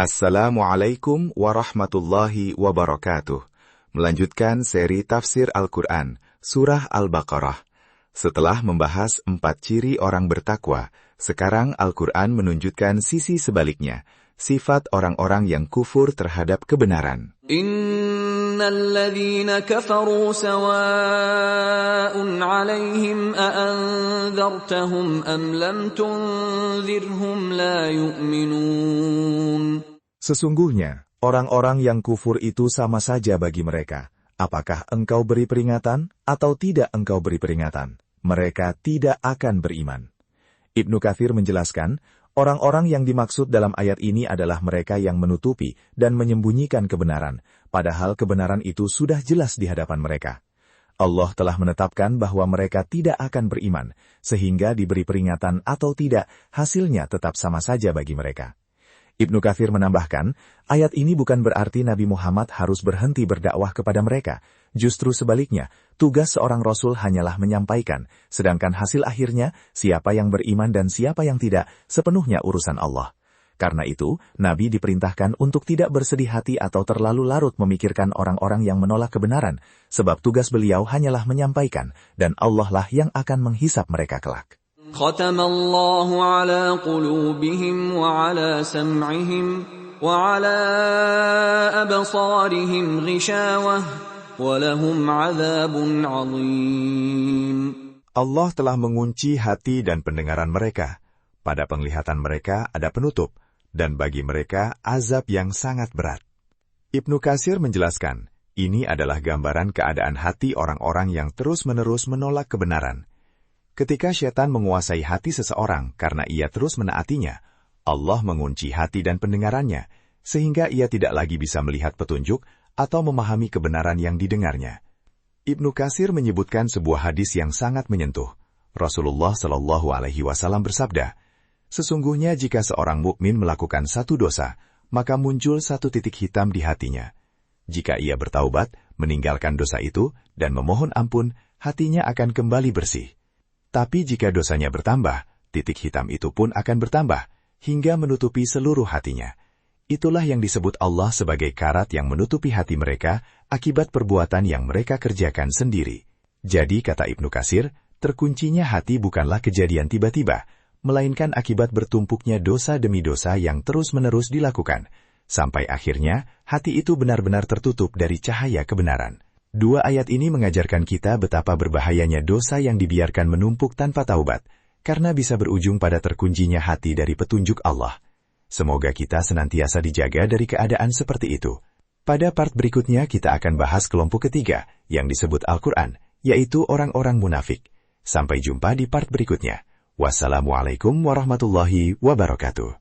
Assalamualaikum warahmatullahi wabarakatuh. Melanjutkan seri tafsir Al-Quran, Surah Al-Baqarah. Setelah membahas 4 ciri orang bertakwa, sekarang Al-Quran menunjukkan sisi sebaliknya, sifat orang-orang yang kufur terhadap kebenaran. Innal ladzina kafaru sawa'un 'alaihim a'anzartahum am lam tunzirhum la yu'minun. Sesungguhnya, orang-orang yang kufur itu sama saja bagi mereka. Apakah engkau beri peringatan atau tidak engkau beri peringatan? Mereka tidak akan beriman. Ibnu Katsir menjelaskan, orang-orang yang dimaksud dalam ayat ini adalah mereka yang menutupi dan menyembunyikan kebenaran, padahal kebenaran itu sudah jelas di hadapan mereka. Allah telah menetapkan bahwa mereka tidak akan beriman, sehingga diberi peringatan atau tidak, hasilnya tetap sama saja bagi mereka. Ibnu Katsir menambahkan, ayat ini bukan berarti Nabi Muhammad harus berhenti berdakwah kepada mereka. Justru sebaliknya, tugas seorang Rasul hanyalah menyampaikan, sedangkan hasil akhirnya, siapa yang beriman dan siapa yang tidak, sepenuhnya urusan Allah. Karena itu, Nabi diperintahkan untuk tidak bersedih hati atau terlalu larut memikirkan orang-orang yang menolak kebenaran, sebab tugas beliau hanyalah menyampaikan, dan Allah lah yang akan menghisap mereka kelak. Khatamallahu ala qulubihim wa ala sam'ihim wa ala absarihim ghishawah wa lahum 'adzabun 'adzim. Allah telah mengunci hati dan pendengaran mereka. Pada penglihatan mereka ada penutup, dan bagi mereka azab yang sangat berat. Ibnu Katsir menjelaskan, ini adalah gambaran keadaan hati orang-orang yang terus-menerus menolak kebenaran. Ketika setan menguasai hati seseorang karena ia terus menaatinya, Allah mengunci hati dan pendengarannya, sehingga ia tidak lagi bisa melihat petunjuk atau memahami kebenaran yang didengarnya. Ibnu Katsir menyebutkan sebuah hadis yang sangat menyentuh. Rasulullah Shallallahu Alaihi Wasallam bersabda, sesungguhnya jika seorang mukmin melakukan satu dosa, maka muncul satu titik hitam di hatinya. Jika ia bertaubat, meninggalkan dosa itu, dan memohon ampun, hatinya akan kembali bersih. Tapi jika dosanya bertambah, titik hitam itu pun akan bertambah, hingga menutupi seluruh hatinya. Itulah yang disebut Allah sebagai karat yang menutupi hati mereka, akibat perbuatan yang mereka kerjakan sendiri. Jadi kata Ibnu Katsir, terkuncinya hati bukanlah kejadian tiba-tiba, melainkan akibat bertumpuknya dosa demi dosa yang terus-menerus dilakukan, sampai akhirnya hati itu benar-benar tertutup dari cahaya kebenaran. Dua ayat ini mengajarkan kita betapa berbahayanya dosa yang dibiarkan menumpuk tanpa taubat, karena bisa berujung pada terkuncinya hati dari petunjuk Allah. Semoga kita senantiasa dijaga dari keadaan seperti itu. Pada part berikutnya kita akan bahas kelompok ketiga, yang disebut Al-Quran, yaitu orang-orang munafik. Sampai jumpa di part berikutnya. Wassalamualaikum warahmatullahi wabarakatuh.